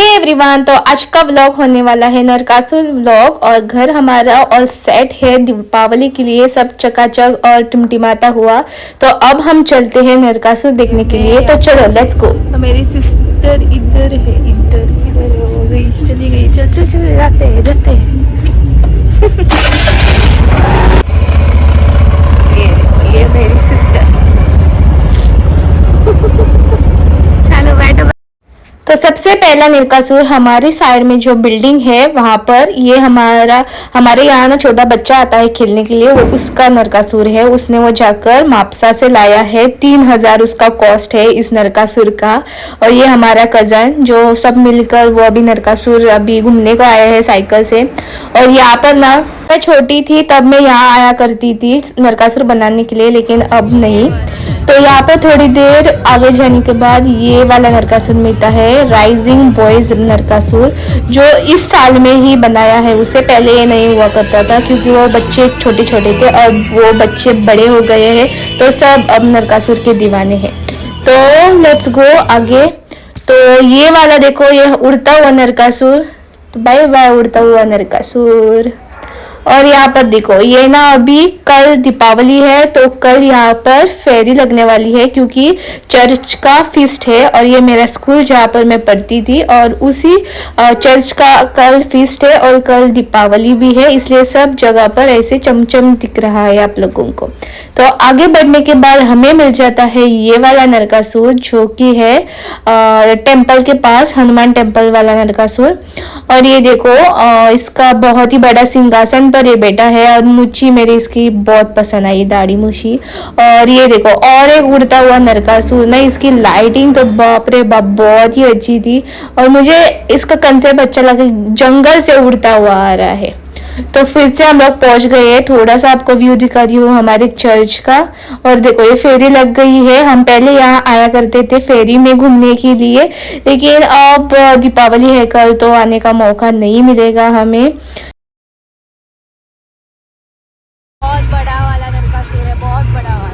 Everyone, तो आज का व्लॉग होने वाला है नरकासुर व्लॉग। और घर हमारा ऑल सेट है दीपावली के लिए, सब चकाचक और टिमटिमाता हुआ। तो अब हम चलते हैं नरकासुर देखने के लिए, तो चलो लेट्स गो। तो मेरी सिस्टर इधर है, इधर हो गई, चली गई। चल चल चल, जाते हैं जाते हैं। ये मेरी सिस्टर। चलो बैठो। तो सबसे पहला नरकासुर हमारी साइड में जो बिल्डिंग है वहां पर, ये हमारे यहाँ ना छोटा बच्चा आता है खेलने के लिए, वो उसका नरकासुर है। उसने वो जाकर मापसा से लाया है, 3000 उसका कॉस्ट है इस नरकासुर का। और ये हमारा कजन जो सब मिलकर वो अभी नरकासुर अभी घूमने को आया है साइकिल से। और यहाँ पर ना मैं छोटी थी तब मैं यहाँ आया करती थी नरकासुर बनाने के लिए, लेकिन अब नहीं। तो यहाँ पर थोड़ी देर आगे जाने के बाद ये वाला नरकासुर मिलता है, राइजिंग बॉयज नरकासुर, जो इस साल में ही बनाया है। उससे पहले ये नहीं हुआ करता था क्योंकि वो बच्चे छोटे छोटे थे, अब वो बच्चे बड़े हो गए हैं तो सब अब नरकासुर के दीवाने हैं। तो लेट्स गो आगे। तो ये वाला देखो, ये उड़ता हुआ नरकासुर। तो बाय बाय उड़ता हुआ नरकासुर। और यहाँ पर देखो, ये ना अभी कल दीपावली है तो कल यहाँ पर फेरी लगने वाली है क्योंकि चर्च का फीस्ट है। और ये मेरा स्कूल जहाँ पर मैं पढ़ती थी और उसी चर्च का कल फीस्ट है और कल दीपावली भी है, इसलिए सब जगह पर ऐसे चमचम दिख रहा है आप लोगों को। तो आगे बढ़ने के बाद हमें मिल जाता है ये वाला नरकासुर, जो कि है टेम्पल के पास, हनुमान टेम्पल वाला नरकासुर। और ये देखो इसका बहुत ही बड़ा सिंहासन पर ये बैठा है और मुच्छी मेरी इसकी बहुत पसंद आई, दाढ़ी मुच्छी। और ये देखो और एक उड़ता हुआ नरकासुर ना, इसकी लाइटिंग तो बाप रे बाप बहुत ही अच्छी थी। और मुझे इसका कंसेप्ट अच्छा लगा, जंगल से उड़ता हुआ आ रहा है। तो फिर से हम लोग पहुंच गए हैं। थोड़ा सा आपको व्यू दिखा दी हूँ हमारे चर्च का। और देखो ये फेरी लग गई है। हम पहले यहाँ आया करते थे फेरी में घूमने के लिए, लेकिन अब दीपावली है कल तो आने का मौका नहीं मिलेगा हमें। बहुत बड़ा वाला नरकासुर है, बहुत बड़ा वाला।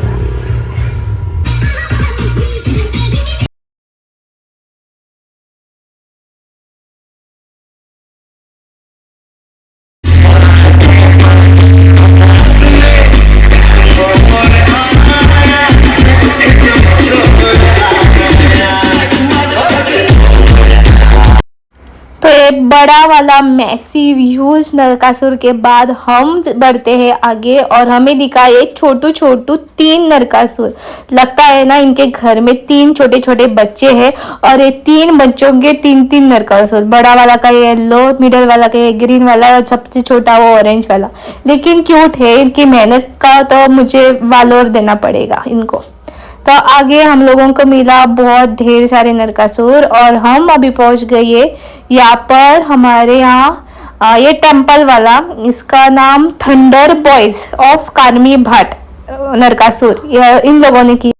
तो ये बड़ा वाला मैसिव ह्यूज नरकासुर के बाद हम बढ़ते हैं आगे और हमें दिखा एक छोटू छोटू 3 नरकासुर। लगता है ना इनके घर में 3 छोटे छोटे बच्चे हैं और ये 3 बच्चों के 3 नरकासुर। बड़ा वाला का येलो, मिडल वाला का ये ग्रीन वाला और सबसे छोटा वो ऑरेंज वाला। लेकिन क्यूट है, इनकी मेहनत का तो मुझे वालोर देना पड़ेगा इनको। तो आगे हम लोगों को मिला बहुत ढेर सारे नरकासुर और हम अभी पहुंच गए यहाँ पर हमारे यहाँ ये टेम्पल वाला, इसका नाम थंडर बॉयज ऑफ कार्मी भाट नरकासुर इन लोगों ने की।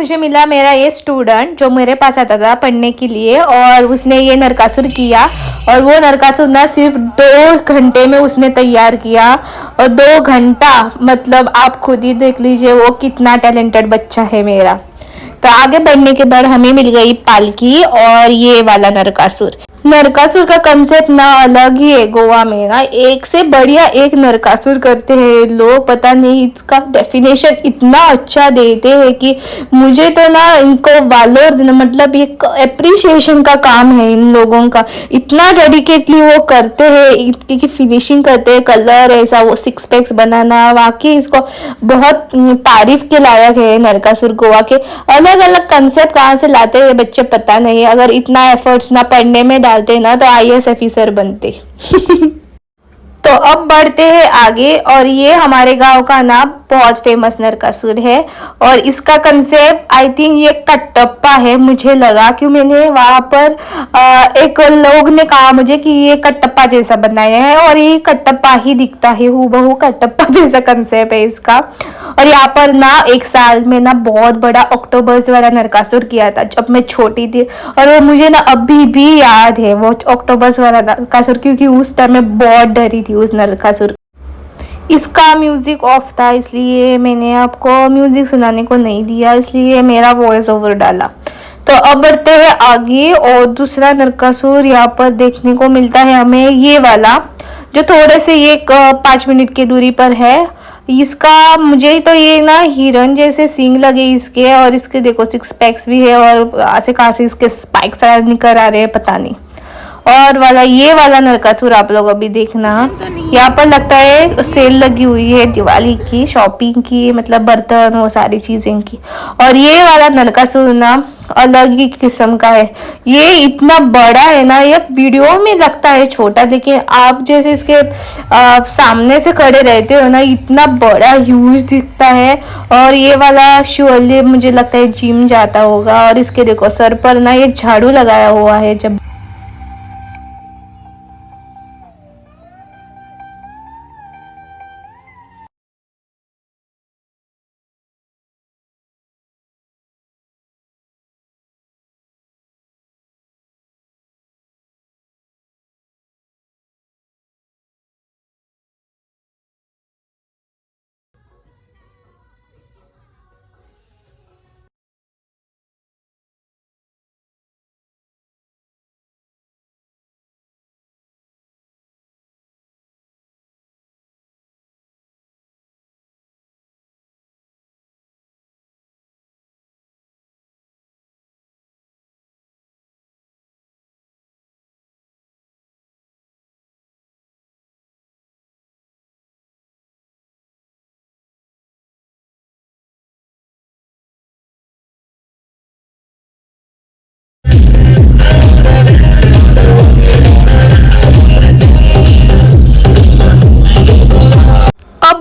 मुझे मिला मेरा ये स्टूडेंट जो मेरे पास आता था पढ़ने के लिए, और उसने ये नरकासुर किया। और वो नरकासुर ना सिर्फ 2 घंटे में उसने तैयार किया। और 2 घंटा मतलब आप खुद ही देख लीजिए वो कितना टैलेंटेड बच्चा है मेरा। तो आगे बढ़ने के बाद हमें मिल गई पालकी और ये वाला नरकासुर। नरकासुर का कंसेप्ट ना अलग ही है। गोवा में ना एक से बढ़िया एक नरकासुर करते हैं लोग, पता नहीं इसका डेफिनेशन इतना अच्छा देते हैं कि मुझे तो ना इनको वालोर देना, मतलब ये एप्रिसिएशन का काम है इन लोगों का। इतना डेडिकेटली वो करते हैं, इनकी फिनिशिंग करते हैं, कलर ऐसा वो 6 पैक्स बनाना, वाकई इसको बहुत तारीफ के लायक है नरकासुर। गोवा के अलग अलग कंसेप्ट कहाँ से लाते हैं बच्चे पता नहीं। अगर इतना एफर्ट्स ना पढ़ने में डालते ना तो आईएएस ऑफिसर बनते। तो अब बढ़ते हैं आगे, और ये हमारे गांव का ना बहुत फेमस नरकासुर है। और इसका कंसेप्ट आई थिंक ये कटप्पा है, मुझे लगा कि मैंने वहां पर एक लोग ने कहा मुझे कि ये कटप्पा जैसा बनाया है, और ये कटप्पा ही दिखता है, हूबहू कटप्पा जैसा कंसेप्ट है इसका। और यहाँ पर ना एक साल में ना बहुत बड़ा ऑक्टोबर्स वाला नरकासुर किया था जब मैं छोटी थी, और वो मुझे ना अभी भी याद है वो ऑक्टोबर्स वाला नरकासुर, क्योंकि उस टाइम मैं बहुत डरी थी उस नरकासुर। इसका म्यूजिक ऑफ था इसलिए मैंने आपको म्यूजिक सुनाने को नहीं दिया, इसलिए मेरा वॉइस ओवर डाला। तो अब बढ़ते हैं आगे, और दूसरा नरकासुर यहाँ पर देखने को मिलता है हमें ये वाला, जो थोड़े से ये 5 मिनट की दूरी पर है। इसका मुझे तो ये ना हिरन जैसे सींग लगे इसके, और इसके देखो 6 पैक्स भी है, और आसे खासे इसके स्पाइक्स निकल आ रहे हैं पता नहीं। और वाला ये वाला नरकासुर आप लोग अभी देखना, यहाँ पर लगता है सेल लगी हुई है दिवाली की, शॉपिंग की, मतलब बर्तन वो सारी चीजें की। और ये वाला नरकासुर ना अलग ही किस्म का है, ये इतना बड़ा है ना, ये वीडियो में लगता है छोटा, लेकिन आप जैसे इसके सामने से खड़े रहते हो ना इतना बड़ा ह्यूज दिखता है। और ये वाला श्योरली मुझे लगता है जिम जाता होगा। और इसके देखो सर पर ना ये झाड़ू लगाया हुआ है। जब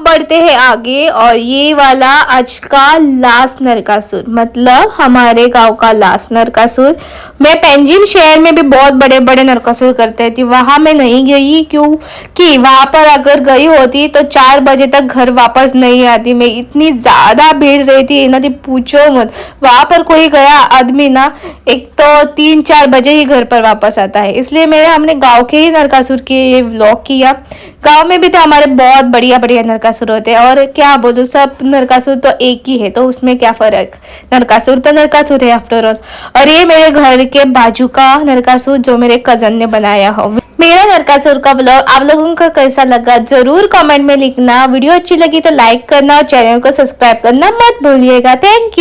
बढ़ते हैं आगे, और ये वाला आज का लास्ट नरकासुर, मतलब हमारे गांव का लास्ट नरकासुर। मैं पेंजिम शहर में भी बहुत बड़े बड़े नरकासुर करते थी, वहां मैं नहीं गई क्योंकि वहां पर अगर गई होती तो 4 बजे तक घर वापस नहीं आती मैं, इतनी ज्यादा भीड़ रहती है ना, पूछो मत। वहां पर कोई गया आदमी ना एक तो 3-4 बजे ही घर पर वापस आता है। इसलिए हमने गाँव के ही नरकासुर के ये व्लॉग किया। गांव में भी तो हमारे बहुत बढ़िया बढ़िया नरकासुर होते हैं, और क्या बोलूं सब नरकासुर तो एक ही है, तो उसमें क्या फर्क, नरकासुर तो नरकासुर है आफ्टर ऑल। और ये मेरे घर के बाजू का नरकासुर जो मेरे कजन ने बनाया हो। मेरा नरकासुर का व्लॉग आप लोगों को कैसा लगा जरूर कमेंट में लिखना। वीडियो अच्छी लगी तो लाइक करना और चैनल को सब्सक्राइब करना मत भूलिएगा। Thank you.